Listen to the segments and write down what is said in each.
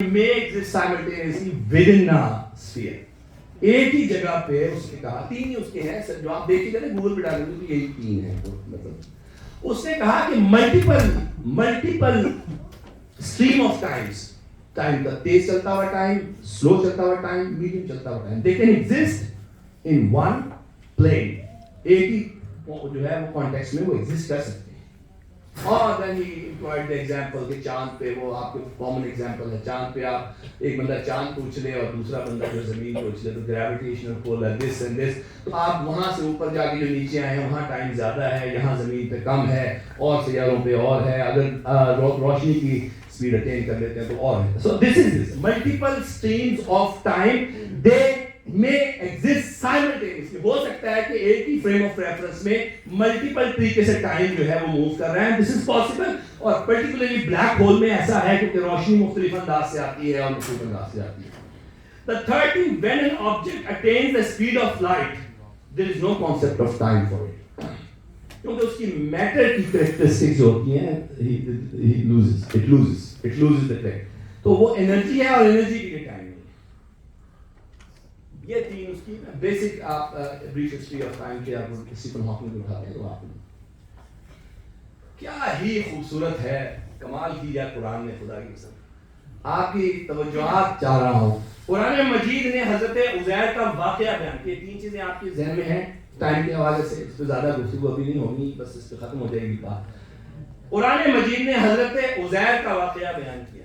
may exist simultaneously within a sphere. ایک ہی جگہ پہ اس نے کہا تین ہی اس کے ہیں جو آپ دیکھیں گے نا گوگل پہ ڈالیں گے تو یہی تین ہیں. مطلب اس نے کہا کہ ملٹیپل اسٹریم آف ٹائم کا تیز چلتا ہوا ٹائم, سلو چلتا ہوا ٹائم, میڈیم چلتا ہوا time, they can exist in one plane. ایک ہی جو ہے وہ کانٹیکسٹ میں وہ ایگزسٹ کر سکتے ہیں. اور then he employed the example کہ چاند پہ وہ آپ کے کامن ایگزامپل ہے, چاند پہ آپ ایک بندہ چاند کو اچھلے اور دوسرا بندہ جو زمین کو اچھلے تو گریویٹیشنل پول ہے دس اینڈ دس, تو آپ وہاں سے اوپر جا کے جو نیچے آئے ہیں وہاں ٹائم زیادہ ہے, یہاں زمین پہ کم ہے, اور سیاروں پہ اور ہے, اگر روشنی کی اسپیڈ اٹین کر لیتے ہیں تو اور ہے. So this is multiple streams of time, they may exist simultaneously. ہو سکتا ہے کہ ایک ہی فریم آف ریفرنس میں ملٹیپل طریقے سے ٹائم جو ہے وہ موو کر رہے ہیں. دس از پاسبل. اور پرٹیکولرلی بلیک ہول میں ایسا ہے کیونکہ روشنی مختلف انداز سے آتی ہے اور مختلف انداز سے آتی ہے. The third thing, when an object attains the speed of light, there is no concept of time for it. کیونکہ اس کی میٹر کی کریکٹرسٹکس جو ہوتی ہیں it loses the track. تو وہ انرجی ہے اور انرجی کے لیے ٹائم. یہ تین اس کی بیسک آپ بریف ہسٹری آف ٹائم کے آپ اسٹیفن ہاکنگ کو اٹھاتے ہیں تو آپ کیا ہی خوبصورت ہے, کمال کیا قرآن نے. خدا کی قسم آپ کی توجہات چاہ رہا ہوں, قرآن مجید نے حضرت عزیر کا واقعہ بیان کیا. تین چیزیں آپ کے ذہن میں ہیں ٹائم کے حوالے سے, اس پہ زیادہ گفتگو ابھی نہیں ہونی, بس اس پہ ختم ہو جائے گی بات. قرآن مجید نے حضرت عزیر کا واقعہ بیان کیا.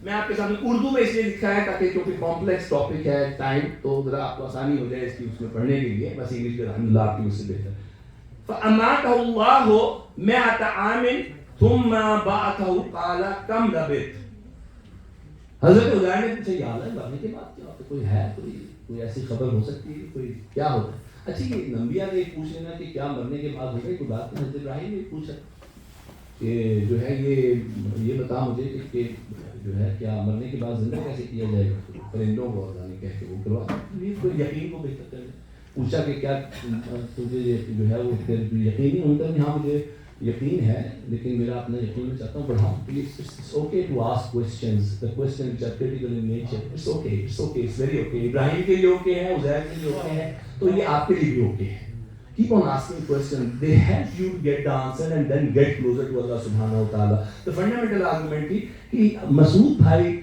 میں آپ کے سامنے اردو میں اس لیے لکھا ہے تاکہ کیونکہ کمپلیکس ٹاپک ہے ٹائم, تو ذرا آپ کو آسانی ہو جائے اس کی اس میں پڑھنے کے لیے. بس انگلش میں الحمدللہ آپ کی اس سے بہتر. فَأَمَاتَهُ اللَّهُ مِئَةَ عَامٍ ثُمَّ بَعَثَهُ قَالَ كَمْ لَبِثْتَ. حضرت عزیر نے پوچھا یا اللہ مرنے کے بعد کیا ہوتا, کوئی ہے کوئی ایسی خبر ہو سکتی ہے, کوئی کیا ہوتا ہے. اچھا یہ انبیاء نے پوچھ لینا کہ کیا مرنے کے بعد ہوگا, کوئی بات نہیں. حضرت ابراہیم نے پوچھا کہ جو ہے یہ بتا مجھے کہ جو ہے کیا مرنے کے بعد زندہ کیسے کیا جائے گا, پرندوں کو اور کہہ کے وہ کروا. کوئی یقین کو بہتر کرنے پوچھا کہ کیا تجھے جو ہے وہ یقین ان کا, ہاں مجھے یقین ہے لیکن میرا اپنا یقین میں چاہتا ہوں بڑھاؤں. It's okay to ask questions, the questions which are critical in nature. It's okay, it's very okay. ابراہیم کے لیے اوکے ہے, عزیر کے لیے اوکے ہے, تو یہ آپ کے لیے بھی اوکے ہے. Keep on asking questions. They help you to get the answer and then get closer to Allah subhanahu wa ta'ala. The fundamental argument تھی کہ مسعود بھائی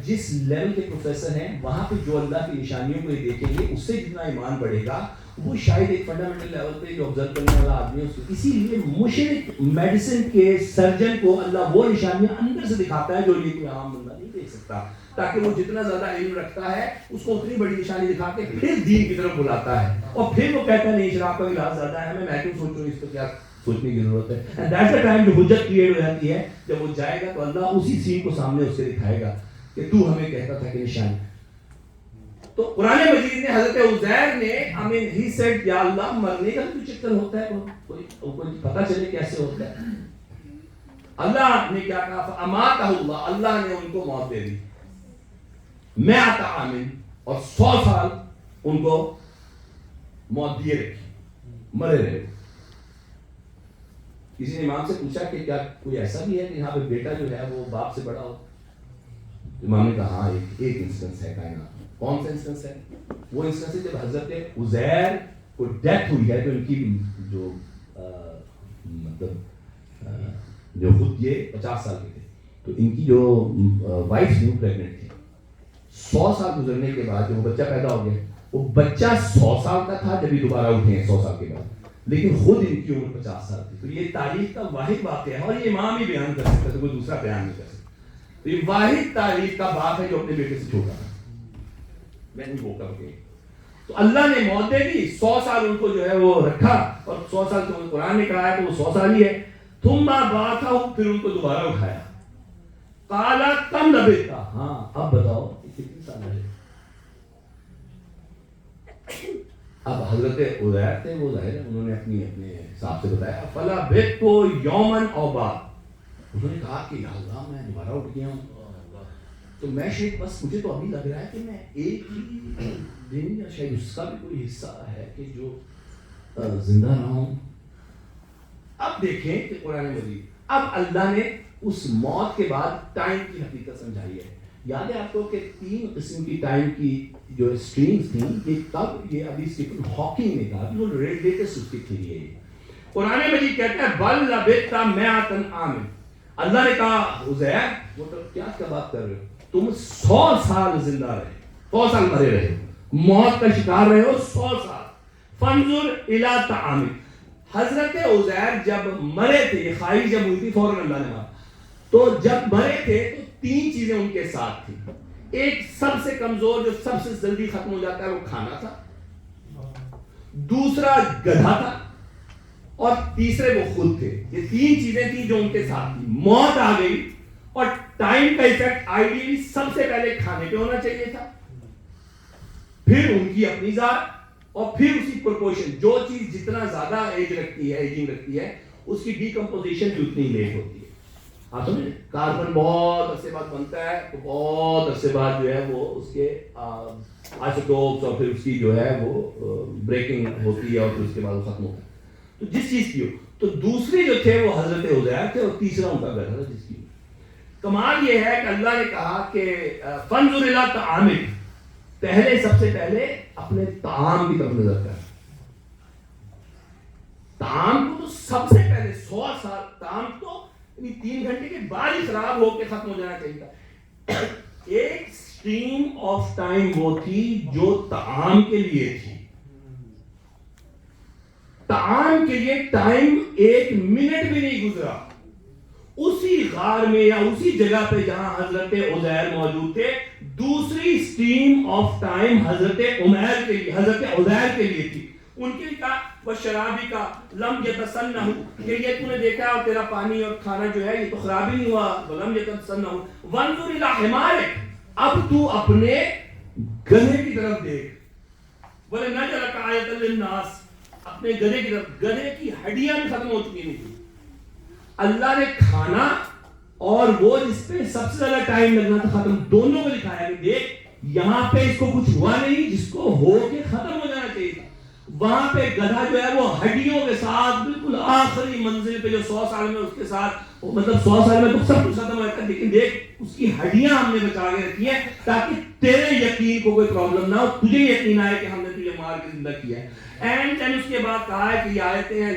جس لیول کے پروفیسر ہیں وہاں پہ جو اللہ کی نشانیوں کو یہ دیکھیں گے اس سے جتنا ایمان بڑھے گا وہ شاید ایک فنڈامنٹل لیول پہ جو آبزرو کرنے والا آدمی ہے اس کو. اسی لیے مشرک میڈیسن کے سرجن کو اللہ وہ نشانیاں اندر سے دکھاتا ہے جو یہ کوئی عام بندہ نہیں دیکھ سکتا, تاکہ وہ جتنا زیادہ علم رکھتا ہے اس کو اتنی بڑی نشانی دکھا کے پھر دین کی طرف بلاتا ہے, اور پھر وہ کہتا ہے نہیں شراب کا گلاس زیادہ ہے, میں کیوں سوچوں, اس کو کیا سوچنے کی ضرورت ہے. اینڈ دیٹس دا ٹائم جو حجت کریٹ ہو جاتی ہے. جب وہ جائے گا تو اللہ اسی سین کو سامنے اس سے دکھائے گا کہ تو ہمیں کہتا تھا کہ نشانی. تو قرآن مجید نے حضرت عزیر نے ہی سیڈ یا اللہ مرنے کا کوئی چکر ہوتا ہے, کوئی پتہ چلے کیسے ہوتا ہے. اللہ نے کیا کہا, فَأَمَاتَهُ اللَّهُ, اللہ نے ان کو موت دے دی. مِئَةَ عَامٍ, اور 100 سال ان کو موت دیے رکھی, مرے رہے. کسی نے امام سے پوچھا کہ کیا کوئی ایسا بھی ہے کہ یہاں پہ بیٹا جو ہے وہ باپ سے بڑا ہو. امام نے کہا ہاں ایک انسٹنس ہے کائنات. کون سا انسٹنس ہے؟ وہ انسٹنس ہے جب حضرت عزیر کو ڈیتھ ہوئی ہے تو ان کی جو مطلب جو خود یہ 50 سال کے تھے, تو ان کی جو وائف تھی وہ پریگننٹ تھی. 100 سال گزرنے کے بعد جو بچہ پیدا ہو گیا, وہ بچہ 100 سال کا تھا جب یہ دوبارہ اٹھے ہیں 100 سال کے بعد, لیکن خود ان کی عمر 50 سال تھی. تو یہ تاریخ کا واحد واقعہ ہے, اور یہ امام ہی بیان کر سکتا ہے, کوئی دوسرا بیان نہیں کر سکتا. تو یہ واحد تاریخ کا باپ ہے جو اپنے بیٹے سے چھوٹا ہے. میں نہیں وہ کر کے تو اللہ نے موت دے دی. 100 سال ان کو جو ہے وہ رکھا, اور 100 سال تو قرآن نے کہا ہے تو وہ 100 سال ہی ہے. ثم بعثه, پھر ان کو دوبارہ اٹھایا. قال کم لبثت, ہاں اب بتاؤ کتنے سال رہے. اب حضرت عزیر تھے, وہ ظاہر ہے انہوں نے اپنے حساب سے بتایا. فلبثت یوما او بعد, انہوں نے کہا کہ یا اللہ میں دوبارہ اٹھ گیا ہوں, تو میں شاید بس مجھے تو ابھی لگ رہا ہے کہ میں ایک ہی دن یا شاید اس کا بھی کوئی حصہ ہے کہ جو زندہ رہا ہوں. اب دیکھیں کہ قرآن مجید, اب اللہ نے اس موت کے بعد ٹائم کی حقیقت سمجھائی ہے. یاد ہے آپ کو کہ 3 قسم کی ٹائم کی جو اسٹریمز تھیں، یہ تب یہ ابھی اسٹیفن ہاکنگ نے کہا، وہ لیٹسٹ اس کی تھیوری ہے۔ قرآن مجید کہتا ہے بل لبثت مئۃ عام، اللہ نے کہا عزیر وہ تو کیا بات کر رہے ہو، تم 100 سال زندہ رہے، 100 سال مرے رہے، موت کا شکار رہے ہو 100 سال۔ فانظر الی طعامک، حضرت عزیر جب مرے تھے، یہ خواہش جب ہوئی تھی فوراً اللہ نے کہا، تو جب مرے تھے تو 3 چیزیں ان کے ساتھ تھیں۔ ایک سب سے کمزور جو سب سے جلدی ختم ہو جاتا ہے وہ کھانا تھا، دوسرا گدھا تھا، اور تیسرے وہ خود تھے۔ یہ 3 چیزیں تھیں جو ان کے ساتھ تھیں۔ موت آ گئی اور ٹائم کا ایفیکٹ آئیڈیلی سب سے پہلے کھانے پہ ہونا چاہیے تھا، پھر ان کی اپنی ذات، اور پھر اسی پروپورشن جو چیز جتنا زیادہ ایجنگ رکھتی ہے اس کی ڈیکمپوزیشن بھی اتنی لیٹ ہوتی ہے۔ آپ سمجھیں کاربن بہت عرصے بعد بنتا ہے تو بہت عرصے بعد جو ہے وہ اس کے آئسوٹوپس اور پھر اس کی جو ہے وہ بریکنگ ہوتی ہے اور پھر اس کے بعد وہ ختم ہوتا ہے۔ تو جس چیز کی ہو، تو دوسرے جو تھے وہ حضرت عزیر تھے، اور تیسرا ان کا گھر تھا جس کی ہو۔ کمال یہ ہے کہ اللہ نے کہا کہ فانظر الی طعامک، پہلے سب سے پہلے اپنے طعام کی طرف نظر کر۔ طعام کو تو سب سے پہلے 100 سال، طعام تو 3 گھنٹے کے بعد ہی خراب ہو کے ختم ہو جانا چاہیے تھا۔ ایک اسٹریم آف ٹائم وہ تھی جو طعام کے لیے تھی، طعام کے لیے ٹائم 1 منٹ بھی نہیں گزرا۔ اسی غار میں یا اسی جگہ پہ جہاں حضرت عزیر موجود تھے، دوسری اسٹریم آف ٹائم حضرت عمیر کے لیے، حضرت عزیر کے لیے تھی۔ ان کے لیے کہا وہ شرابی کا لم یتسنہ، کہ یہ تو نے دیکھا اور تیرا پانی اور کھانا جو ہے یہ تو خراب ہی نہیں ہوا، ولم یتسنہ وانظر الی حمارک، اب تو اپنے گدھے کی طرف دیکھ، وَلَنَجْعَلَكَ آیَةً لِلنَّاسِ، اپنے گدھے کی طرف۔ گدھے کی ہڈیاں بھی ختم ہو چکی نہیں تھی۔ اللہ نے کھانا اور وہ جس پہ سب سے زیادہ ٹائم لگنا تھا ختم، دونوں کو دکھایا کہ دیکھ یہاں پہ اس کو کچھ ہوا نہیں جس کو ہو کے ختم ہو جانا چاہیے تھا، وہاں پہ گدھا جو ہے وہ ہڈیوں کے ساتھ بالکل آخری منزل پہ، جو 100 سال میں اس کے ساتھ، مطلب 100 سال میں تو سب کچھ ختم ہو جاتا ہے، لیکن دیکھ اس کی ہڈیاں ہم نے بچا کے رکھی ہیں تاکہ تیرے یقین کو کوئی پرابلم نہ ہو، تجھے یقین آئے کہ ہم نے تجھے مار کے زندہ کیا ہے۔ اینڈ دین اس کے بعد کہا ہے کہ یہ آیتیں ہیں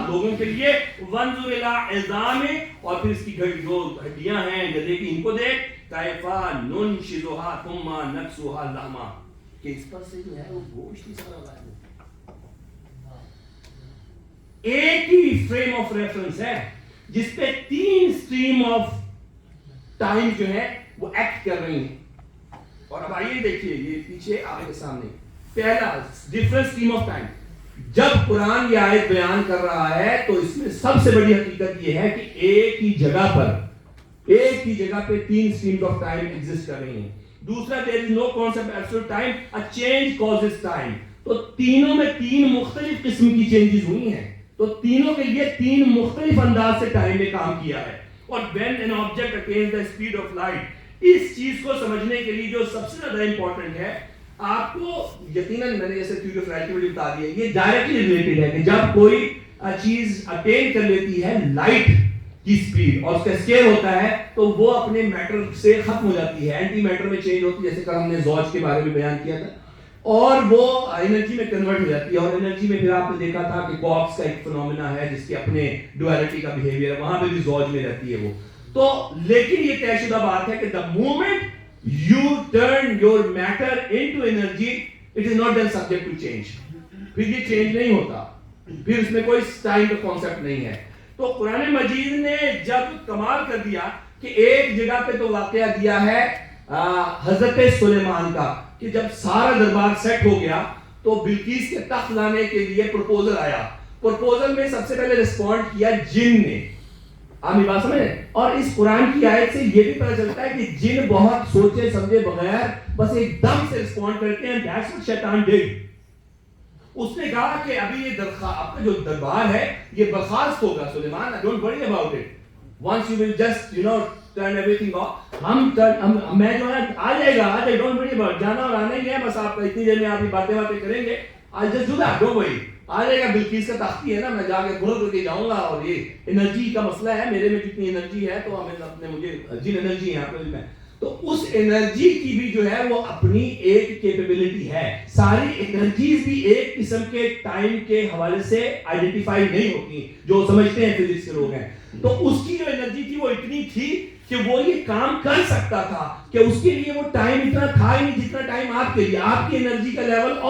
لوگوں کے لیے، وانظر الی عظام، اور پھر اس کی جو ہڈیاں ہیں گدھے کی ان کو دیکھ، کیف ننشزها ثم نکسوها لحما، کہ اس پر سے جو ہے وہ گوشت اس طرح غائب ہوتا ہے۔ ایک ہی فریم آف ریفرنس ہے جس پہ 3 اسٹریم آف ٹائم جو ہے وہ ایکٹ کر رہی ہیں۔ اور اب آئیے دیکھیے یہ پیچھے آپ کے سامنے پہلا ڈفرنٹ اسٹریم آف ٹائم، جب قرآن یہ آیت بیان کر رہا ہے تو اس میں سب سے بڑی حقیقت یہ ہے کہ ایک ہی جگہ پہ 3 اسٹریمز آف ٹائم ایگزسٹ کر رہی ہیں۔ دوسرا there is no concept absolute time, a change causes time، تو تینوں میں 3 مختلف قسم کی چینجز ہوئی ہیں، تو تینوں کے لیے 3 مختلف انداز سے ٹائم نے کام کیا ہے۔ اور when an object attains the speed of light، اس چیز کو سمجھنے کے لیے جو سب سے زیادہ امپورٹنٹ ہے، آپ کو یقیناً میں نے جیسے تھیوری آف ریلیٹیوٹی بتا دیا، یہ ڈائریکٹلی ریلیٹڈ ہے کہ جب کوئی چیز اٹین کر لیتی ہے لائٹ کی سپیڈ اور اس کا اسکیل ہوتا ہے تو وہ اپنے میٹر سے ختم ہو جاتی ہے، اینٹی میٹر میں چینج ہوتی ہے، جیسے کہ ہم نے زوج کے بارے میں بیان کیا تھا، اور وہ انرجی میں کنورٹ ہو جاتی ہے۔ اور انرجی میں پھر آپ نے دیکھا تھا کہ کوارکس کا ایک فنومینا ہے جس کے اپنے ڈویلٹی کا بیہیویئر ہے، وہاں پہ بھی زوج میں رہتی ہے وہ تو۔ لیکن یہ طے شدہ بات ہے کہ the moment you turn your matter into energy, it is not then subject to change، پھر یہ چینج نہیں ہوتا، پھر اس میں کوئی ٹائم کا کانسیپٹ نہیں ہے۔ تو قرآن مجید نے جب کمال کر دیا کہ ایک جگہ پہ تو واقعہ دیا ہے حضرت سلیمان کا کہ جب سارا دربار سیٹ ہو گیا تو بلقیس کے تخت لانے کے لیے پروپوزل آیا، پروپوزل میں سب سے پہلے رسپونڈ کیا جن نے، آپ یہ بات سمجھیں۔ اور اس قرآن کی آیت سے یہ بھی پتہ چلتا ہے کہ جن بہت سوچے سمجھے بغیر بس ایک دم سے رسپونڈ کرتے ہیں، that's what شیطان did۔ اس نے کہا کہ ابھی یہ آپ کا جو دربار ہے یہ برخاست ہوگا سلیمان، don't worry about it، once you will just turn everything off، میں جو ہے آ جائے گا، don't worry about it، جانا اور آنا ہی ہے، بس آپ اتنی دیر میں آپ باتیں کریں گے، I'll just do that، don't worry، آ جائے گا۔ بلقیس کا تختی ہے نا، میں جا کے گھر کر کے جاؤں گا، اور یہ انرجی کا مسئلہ ہے، میرے میں جتنی انرجی ہے تو ہمیں اپنے مجھے جن انرجی ہے آپ میں، تو اس انرجی کی بھی جو ہے وہ اپنی ایک کیپیبلٹی ہے. ساری انرجیز بھی ایک قسم کے ٹائم کے حوالے سے آئیڈینٹیفائی نہیں ہوتی جو سمجھتے ہیں فزکس کے لوگ ہیں. تو اس کی جو انرجی تھی وہ اتنی تھی کہ وہ یہ کام کر سکتا تھا کہ اس کے لیے وہ ٹائم اتنا تھا ہی نہیں جتنا ٹائم آپ کے لیے. آپ کی انرجی کا لیول